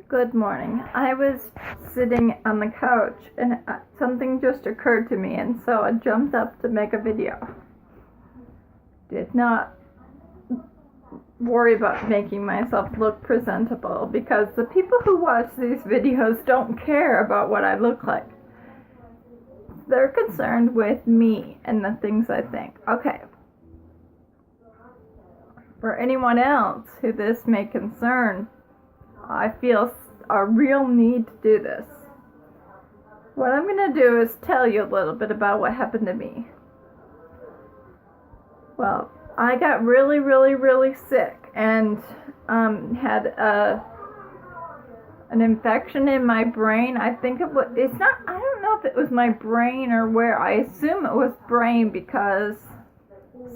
Good morning. I was sitting on the couch and something just occurred to me, and so I jumped up to make a video. Did not worry about making myself look presentable because the people who watch these videos don't care about what I look like. They're concerned with me and the things I think. Okay. For anyone else who this may concern, I feel a real need to do this. What I'm going to do is tell you a little bit about what happened to me. Well, I got really sick and had an infection in my brain. I think I don't know if it was my brain or where. I assume it was brain because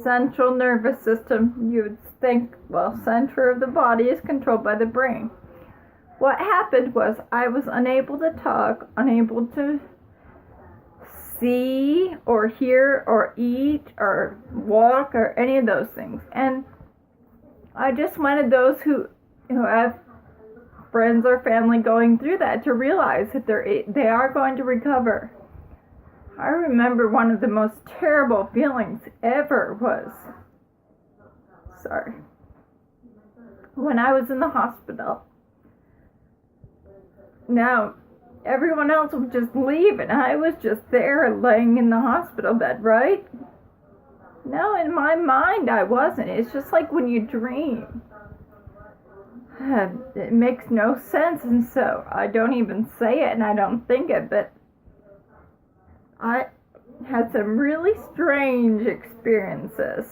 central nervous system, you would think, well, center of the body is controlled by the brain. What happened was I was unable to talk, unable to see or hear or eat or walk or any of those things. And I just wanted those who have friends or family going through that to realize that they are going to recover. I remember one of the most terrible feelings ever was, when I was in the hospital. Now, everyone else would just leave, and I was just there laying in the hospital bed, right? No, in my mind, I wasn't. It's just like when you dream. It makes no sense, and so I don't even say it, and I don't think it, but I had some really strange experiences.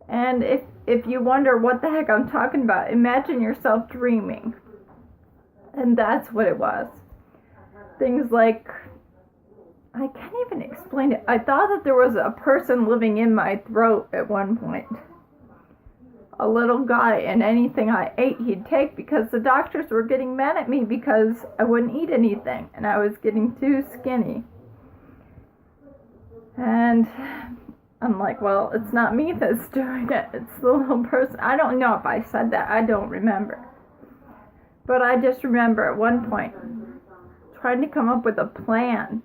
And if you wonder what the heck I'm talking about, imagine yourself dreaming. And that's what it was. Things like, I can't even explain it. I thought that there was a person living in my throat at one point. A little guy, and anything I ate he'd take because the doctors were getting mad at me because I wouldn't eat anything and I was getting too skinny. And I'm like, well, it's not me that's doing it. It's the little person. I don't know if I said that. I don't remember. But I just remember at one point trying to come up with a plan.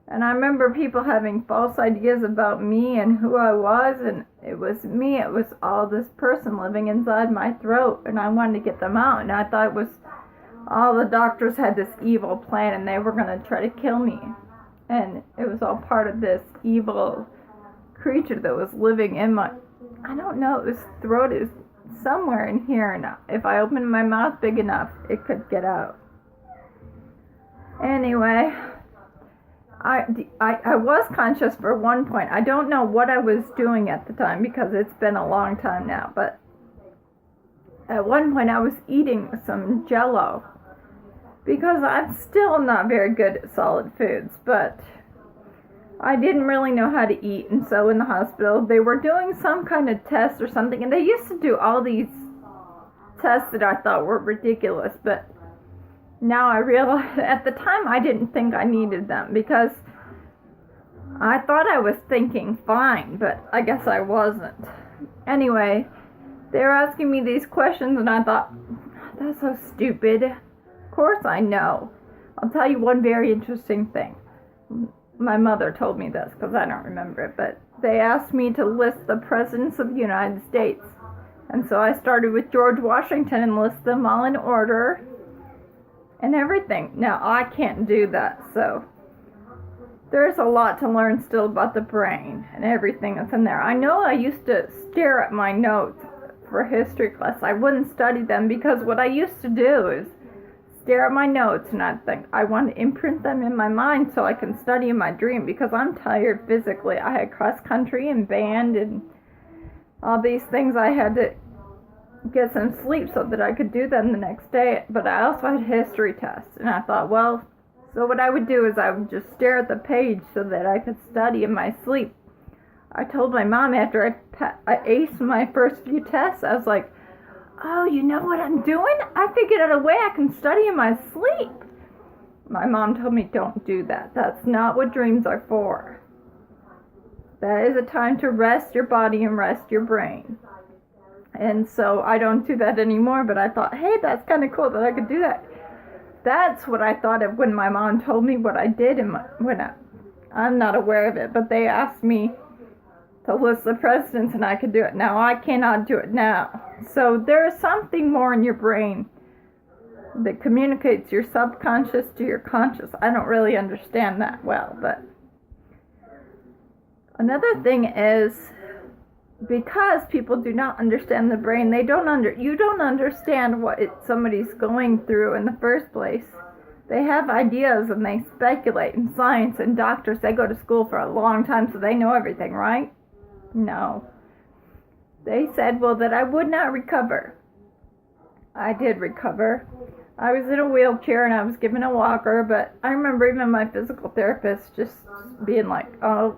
And I remember people having false ideas about me and who I was, and it was me. It was all this person living inside my throat, and I wanted to get them out. And I thought it was all the doctors had this evil plan, and they were going to try to kill me. And it was all part of this evil creature that was living in my, I don't know, it was throat. It was somewhere in here, and if I opened my mouth big enough, it could get out. Anyway, I was conscious for one point. I don't know what I was doing at the time because it's been a long time now, but at one point I was eating some Jell-O because I'm still not very good at solid foods, but I didn't really know how to eat, and so in the hospital, they were doing some kind of test or something, and they used to do all these tests that I thought were ridiculous, but now I realize, at the time, I didn't think I needed them, because I thought I was thinking fine, but I guess I wasn't. Anyway, they were asking me these questions, and I thought, that's so stupid. Of course I know. I'll tell you one very interesting thing. My mother told me this because I don't remember it, but they asked me to list the presidents of the United States. And so I started with George Washington and list them all in order and everything. Now, I can't do that, so there's a lot to learn still about the brain and everything that's in there. I know I used to stare at my notes for history class. I wouldn't study them because what I used to do is stare at my notes, and I'd think I want to imprint them in my mind so I can study in my dream because I'm tired physically. I had cross country and band and all these things. I had to get some sleep so that I could do them the next day, but I also had history tests, and I thought, well, so what I would do is I would just stare at the page so that I could study in my sleep. I told my mom after I aced my first few tests, I was like, oh, you know what I'm doing? I figured out a way I can study in my sleep. My mom told me, don't do that. That's not what dreams are for. That is a time to rest your body and rest your brain. And so I don't do that anymore, but I thought, hey, that's kind of cool that I could do that. That's what I thought of when my mom told me what I did, and I'm not aware of it, but they asked me to list the presidents and I could do it. Now I cannot do it now. So there's something more in your brain that communicates your subconscious to your conscious. I don't really understand that well, but another thing is, because people do not understand the brain, you don't understand what somebody's going through in the first place. They have ideas and they speculate, and science and doctors, they go to school for a long time, so they know everything, right? No. They said, well, that I would not recover. I did recover. I was in a wheelchair and I was given a walker, but I remember even my physical therapist just being like, oh,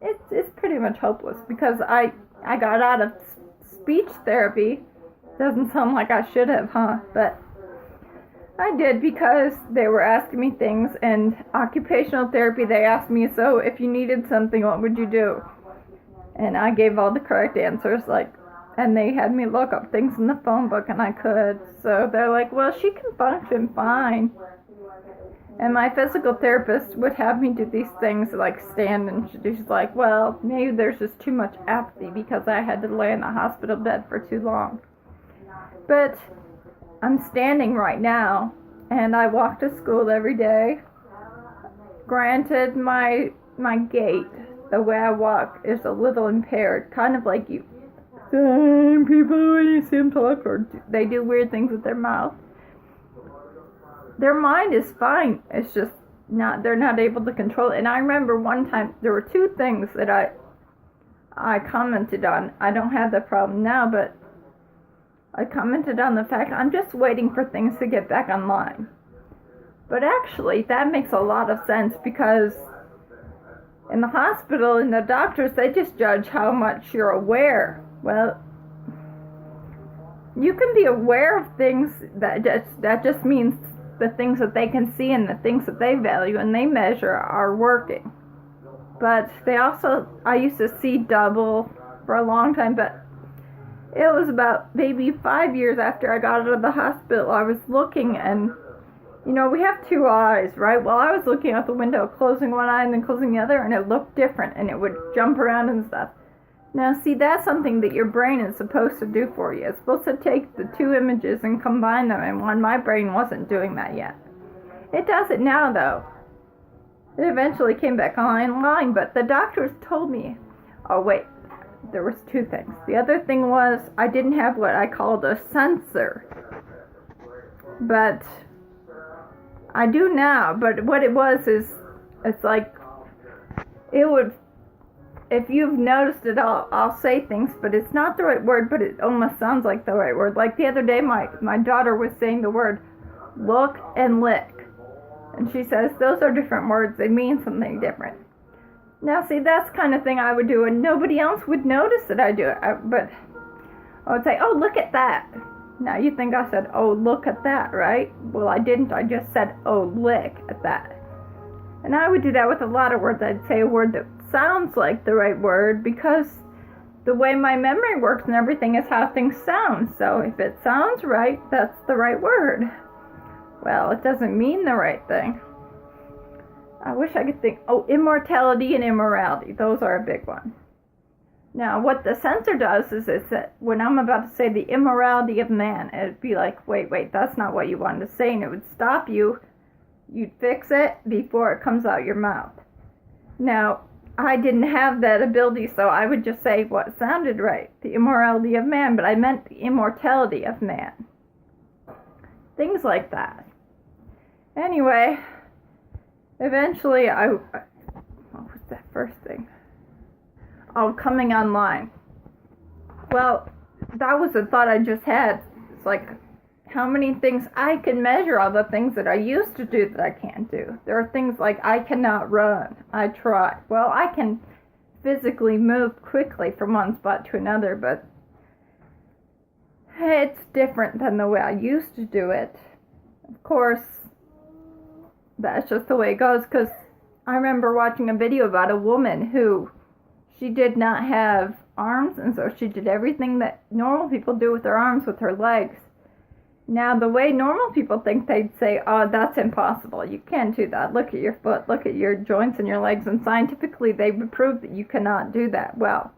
it's pretty much hopeless, because I got out of speech therapy. Doesn't sound like I should have, huh? But I did, because they were asking me things, and occupational therapy, they asked me, so if you needed something, what would you do? And I gave all the correct answers, and they had me look up things in the phone book, and I could. So they're like, well, she can function fine. And my physical therapist would have me do these things, like stand, and she's like, well, maybe there's just too much apathy because I had to lay in the hospital bed for too long. But I'm standing right now, and I walk to school every day. Granted, my gait, the way I walk, is a little impaired, kind of like you. Some people, when you see them talk, or they do weird things with their mouth. Their mind is fine. It's just they're not able to control it. And I remember one time, there were two things that I commented on. I don't have that problem now, but I commented on the fact I'm just waiting for things to get back online. But actually, that makes a lot of sense, because in the hospital and the doctors, they just judge how much you're aware. Well, you can be aware of things that just means the things that they can see and the things that they value and they measure are working. But I used to see double for a long time, but it was about maybe 5 years after I got out of the hospital. I was looking, and we have two eyes, right? Well, I was looking out the window, closing one eye and then closing the other, and it looked different, and it would jump around and stuff. Now, see, that's something that your brain is supposed to do for you. It's supposed to take the two images and combine them, and my brain wasn't doing that yet. It does it now, though. It eventually came back online, but the doctors told me, oh, wait, there was two things. The other thing was I didn't have what I called a sensor, but I do now. But what it was is, it's like, it would, if you've noticed it, I'll say things, but it's not the right word, but it almost sounds like the right word. Like the other day, my daughter was saying the word look and lick. And she says, those are different words. They mean something different. Now, see, that's the kind of thing I would do, and nobody else would notice that I do it. But I would say, oh, look at that. Now, you think I said, oh, look at that, right? Well, I didn't. I just said, oh, lick at that. And I would do that with a lot of words. I'd say a word that sounds like the right word, because the way my memory works and everything is how things sound. So if it sounds right, that's the right word. Well, it doesn't mean the right thing. I wish I could think, oh, immortality and immorality. Those are a big one. Now, what the censor does is that when I'm about to say the immorality of man, it'd be like, wait, that's not what you wanted to say, and it would stop you. You'd fix it before it comes out your mouth. Now, I didn't have that ability, so I would just say what sounded right, the immorality of man, but I meant the immortality of man. Things like that. Anyway, eventually what was that first thing? Oh, coming online. Well, that was a thought I just had. It's like, how many things I can measure, all the things that I used to do that I can't do. There are things like I cannot run. I try. Well, I can physically move quickly from one spot to another, but it's different than the way I used to do it. Of course, that's just the way it goes, because I remember watching a video about a woman who, she did not have arms, and so she did everything that normal people do with their arms with her legs. Now, the way normal people think, they'd say, oh, that's impossible. You can't do that. Look at your foot. Look at your joints and your legs. And scientifically, they've proved that you cannot do that. Well,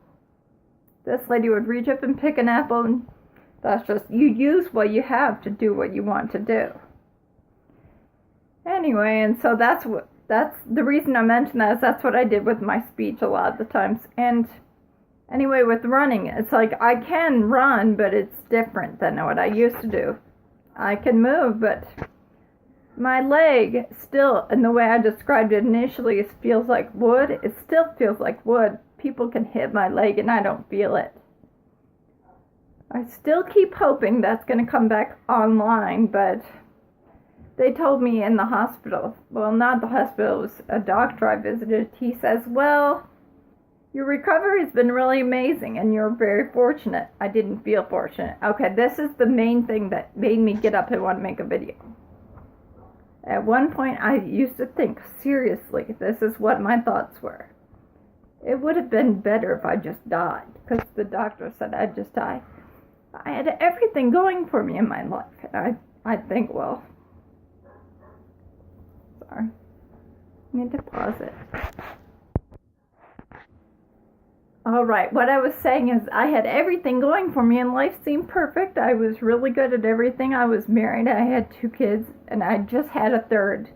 this lady would reach up and pick an apple, and that's just, you use what you have to do what you want to do. Anyway, and so that's the reason I mentioned that, is that's what I did with my speech a lot of the times. And anyway, with running, it's like I can run, but it's different than what I used to do. I can move, but my leg still, and the way I described it initially, it feels like wood. It still feels like wood. People can hit my leg and I don't feel it. I still keep hoping that's going to come back online, but they told me in the hospital, well, not the hospital, it was a doctor I visited. He says, well, your recovery has been really amazing, and you're very fortunate. I didn't feel fortunate. Okay, this is the main thing that made me get up and want to make a video. At one point, I used to think, seriously, this is what my thoughts were. It would have been better if I just died, because the doctor said I'd just die. I had everything going for me in my life, and I think, well, sorry, I need to pause it. Alright, what I was saying is I had everything going for me and life seemed perfect. I was really good at everything. I was married, I had 2 kids, and I just had a third.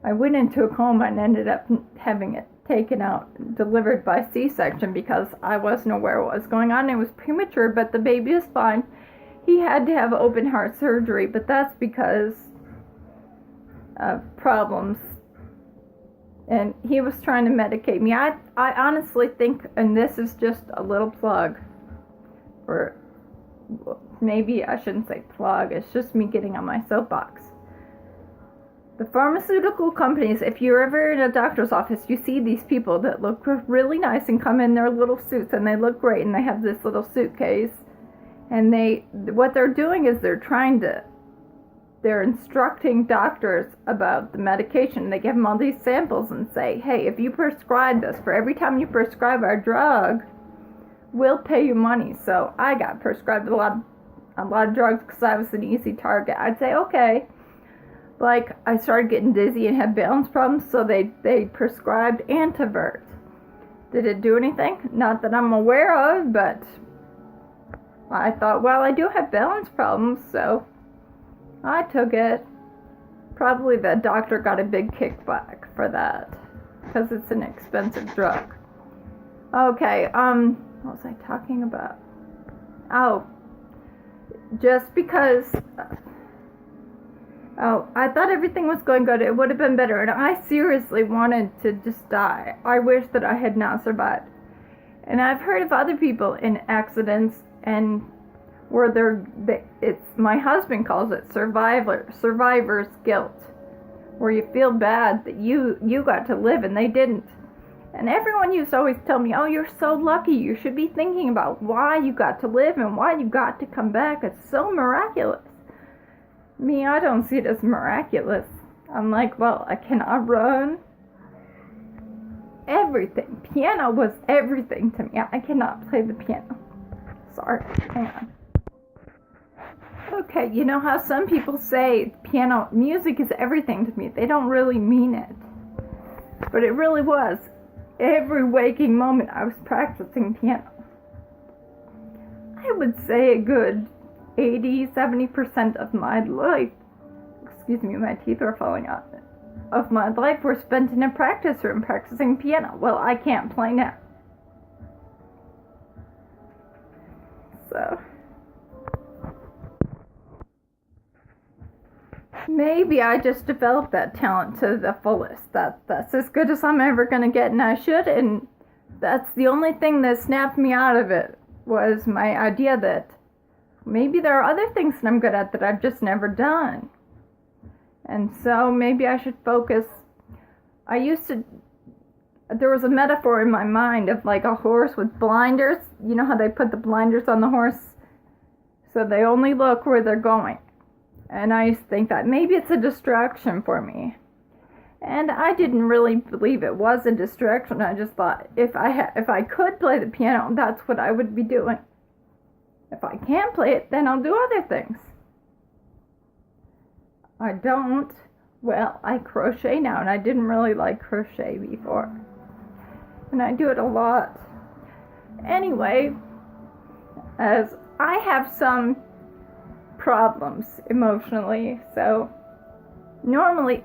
I went into a coma and ended up having it taken out, delivered by C-section, because I wasn't aware what was going on. It was premature, but the baby is fine. He had to have open heart surgery, but that's because of problems. And he was trying to medicate me. I honestly think, and this is just a little plug, or maybe I shouldn't say plug, it's just me getting on my soapbox. The pharmaceutical companies, if you're ever in a doctor's office, you see these people that look really nice and come in their little suits, and they look great, and they have this little suitcase. And what they're doing is they're instructing doctors about the medication. They give them all these samples and say, hey, if you prescribe this, for every time you prescribe our drug, we'll pay you money. So I got prescribed a lot of drugs because I was an easy target. I'd say, okay. Like, I started getting dizzy and had balance problems, so they prescribed Antivert. Did it do anything? Not that I'm aware of, but I thought, well, I do have balance problems, so I took it. Probably the doctor got a big kickback for that, because it's an expensive drug. Okay, what was I talking about? Oh, just because, I thought everything was going good. It would have been better, and I seriously wanted to just die. I wish that I had not survived. And I've heard of other people in accidents, and where it's, my husband calls it survivor's guilt, where you feel bad that you got to live and they didn't. And everyone used to always tell me, oh, you're so lucky, you should be thinking about why you got to live and why you got to come back. It's so miraculous. Me, I don't see it as miraculous. I'm like, well, I cannot run. Everything. Piano was everything to me. I cannot play the piano. Sorry, hang on. Okay, you know how some people say piano, music is everything to me. They don't really mean it. But it really was. Every waking moment I was practicing piano. I would say a good 80-70% of my life, excuse me, my teeth are falling out, of my life were spent in a practice room practicing piano. Well, I can't play now. So maybe I just developed that talent to the fullest. That's as good as I'm ever going to get, and I should, and that's the only thing that snapped me out of it, was my idea that maybe there are other things that I'm good at that I've just never done. And so maybe I should focus. There was a metaphor in my mind of like a horse with blinders. You know how they put the blinders on the horse so they only look where they're going. And I used to think that maybe it's a distraction for me. And I didn't really believe it was a distraction. I just thought if I could play the piano, that's what I would be doing. If I can't play it, then I'll do other things. I don't. Well, I crochet now, and I didn't really like crochet before. And I do it a lot. Anyway, as I have some problems emotionally, so normally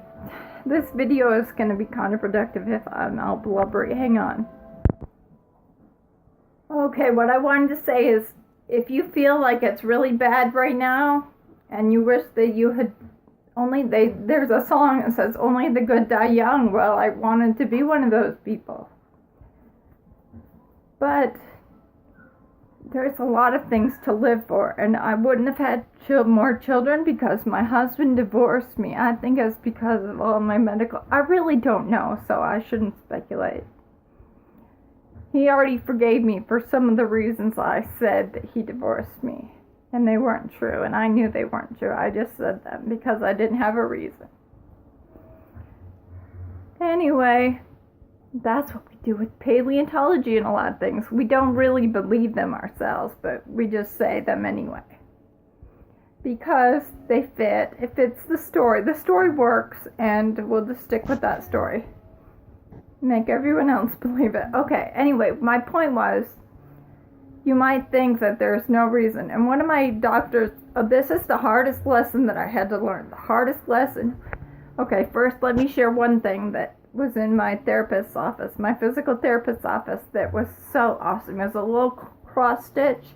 this video is going to be counterproductive if I'm all blubbery. Hang on. Okay, what I wanted to say is, if you feel like it's really bad right now, and you wish that you had there's a song that says, "Only the good die young." Well, I wanted to be one of those people. But there's a lot of things to live for, and I wouldn't have had more children because my husband divorced me. I think it's because of all my medical. I really don't know, so I shouldn't speculate. He already forgave me for some of the reasons I said that he divorced me. And they weren't true, and I knew they weren't true. I just said them because I didn't have a reason. Anyway, that's what we do with paleontology and a lot of things. We don't really believe them ourselves, but we just say them anyway. Because they fit. It fits the story. The story works, and we'll just stick with that story. Make everyone else believe it. Okay, anyway, my point was, you might think that there's no reason. And one of my doctors, this is the hardest lesson that I had to learn. The hardest lesson. Okay, first let me share one thing that was in my therapist's office, my physical therapist's office, that was so awesome. It was a little cross-stitch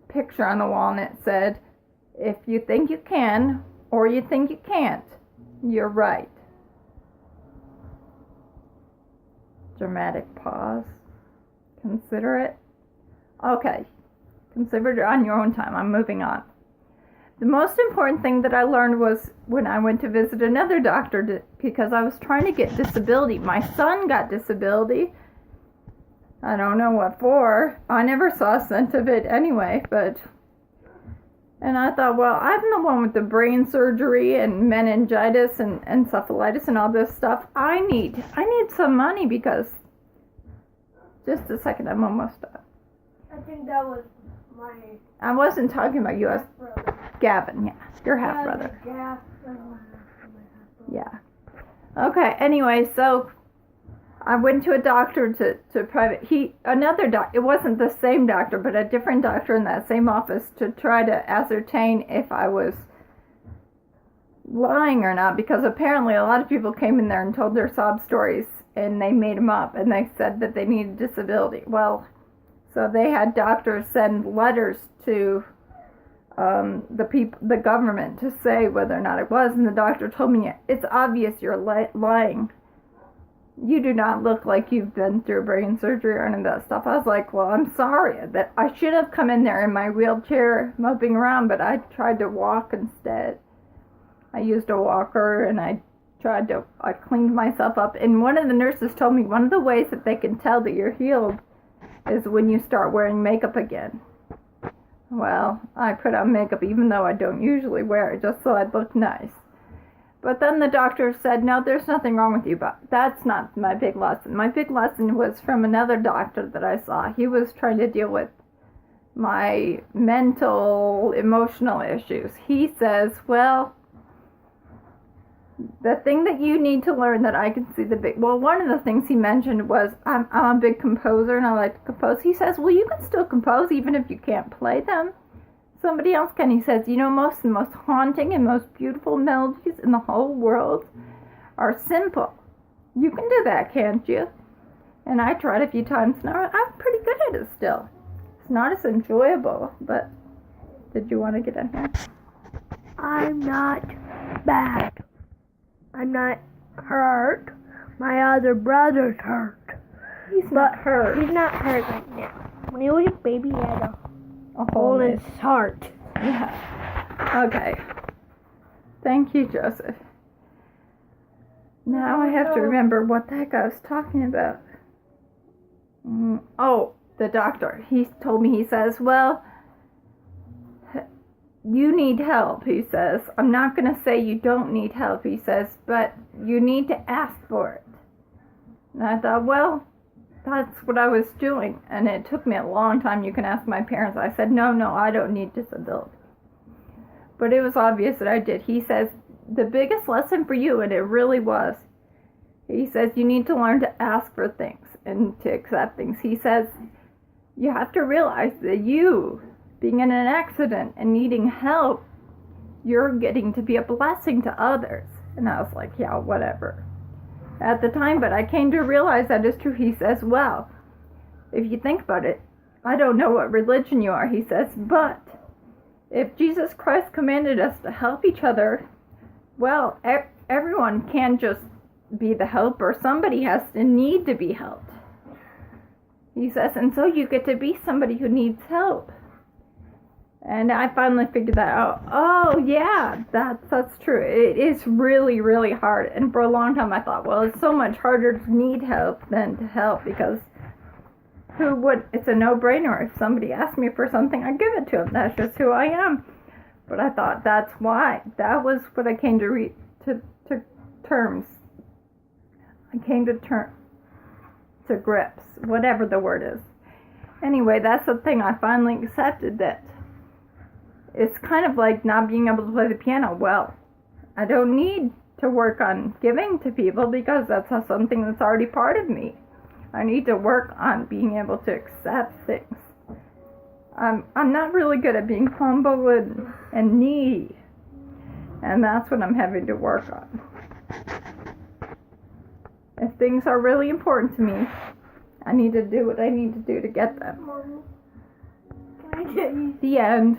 picture on the wall, and it said, "If you think you can, or you think you can't, you're right." Dramatic pause. Consider it. Okay, consider it on your own time. I'm moving on. The most important thing that I learned was when I went to visit another doctor because I was trying to get disability. My son got disability. I don't know what for. I never saw a cent of it anyway, and I thought, well, I'm the one with the brain surgery and meningitis and encephalitis and all this stuff. I need some money because, just a second, I'm almost done. I think that was I wasn't talking about you. I was Gavin, yeah. Your half-brother. Yeah. Okay, anyway, so I went to a doctor to private. Another doctor, it wasn't the same doctor, but a different doctor in that same office to try to ascertain if I was lying or not, because apparently a lot of people came in there and told their sob stories, and they made them up, and they said that they needed disability. Well, so they had doctors send letters to the government to say whether or not it was, and the doctor told me, "It's obvious you're lying. You do not look like you've been through brain surgery or any of that stuff." I was like, well, I'm sorry. That I should have come in there in my wheelchair moping around, but I tried to walk instead. I used a walker, and I cleaned myself up. And one of the nurses told me one of the ways that they can tell that you're healed is when you start wearing makeup again. Well, I put on makeup even though I don't usually wear it, just so I'd look nice. But then the doctor said, "No, there's nothing wrong with you." But that's not my big lesson. My big lesson was from another doctor that I saw. He was trying to deal with my mental, emotional issues. He says, well, the thing that you need to learn that I can see one of the things he mentioned was I'm a big composer and I like to compose. He says, well, you can still compose even if you can't play them. Somebody else can. He says, the most haunting and most beautiful melodies in the whole world are simple. You can do that, can't you? And I tried a few times and I'm pretty good at it still. It's not as enjoyable, but did you want to get in here? I'm not bad. I'm not hurt. My other brother's hurt. He's not hurt. He's not hurt right now. When he was a baby, he had a hole in his heart. Yeah. Okay. Thank you, Joseph. Now I have to remember what the heck I was talking about. Oh, the doctor. He told me, he says, well, you need help, he says. I'm not going to say you don't need help, he says, but you need to ask for it. And I thought, well, that's what I was doing. And it took me a long time. You can ask my parents. I said, no, I don't need disability. But it was obvious that I did. He says, the biggest lesson for you, and it really was, he says, you need to learn to ask for things and to accept things. He says, you have to realize that you, being in an accident and needing help, you're getting to be a blessing to others. And I was like, yeah, whatever. At the time, but I came to realize that is true. He says, well, if you think about it, I don't know what religion you are, he says, but if Jesus Christ commanded us to help each other, well, everyone can't just be the helper. Somebody has to need to be helped. He says, and so you get to be somebody who needs help. And I finally figured that out. Oh, yeah, that's true. It is really, really hard. And for a long time I thought, well, it's so much harder to need help than to help, because who would? It's a no-brainer. If somebody asks me for something, I give it to them. That's just who I am. But I thought that's why. That was what I came to terms. I came to grips, whatever the word is. Anyway, that's the thing. I finally accepted that. It's kind of like not being able to play the piano. Well, I don't need to work on giving to people because that's something that's already part of me. I need to work on being able to accept things. I'm not really good at being humble and needy. And that's what I'm having to work on. If things are really important to me, I need to do what I need to do to get them. Mommy, can I get you? The end.